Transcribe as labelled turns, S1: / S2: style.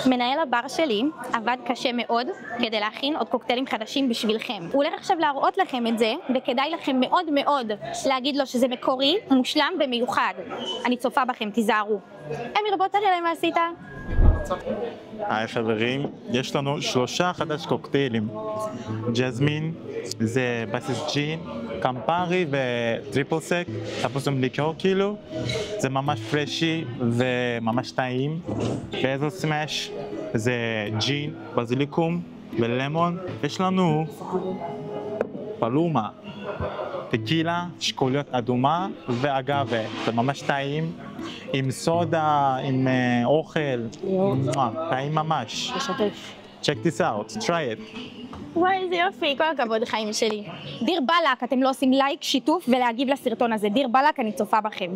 S1: מנהל הבר שלי עבד קשה מאוד כדי להכין עוד קוקטיילים חדשים בשבילכם. הוא הולך עכשיו להראות לכם את זה, וכדאי לכם מאוד מאוד להגיד לו שזה מקורי, מושלם ומיוחד. אני צופה בכם, תיזהרו. אמיר, בוא תראה להם מה עשית.
S2: היי חברים, יש לנו 3 חדש קוקטיילים. ג'זמין, זה בסיס ג'ין, קמפרי וטריפל סק, תפוסים ליקור כאילו. זה ממש פרשי וממש טעים. ואיזו סמאש, זה ג'ין, בזיליקום ולמון. יש לנו פלומה, טקילה, שקוליות אדומה ואגאווה. זה ממש טעים. עם סודה, עם אוכל, טעים ממש. Check this out, try it.
S1: וואי, איזה יופי, כל הכבוד חיים שלי. דיר בלק, אתם לא עושים לייק, שיתוף ולהגיב לסרטון הזה. דיר בלק, אני צופה בכם.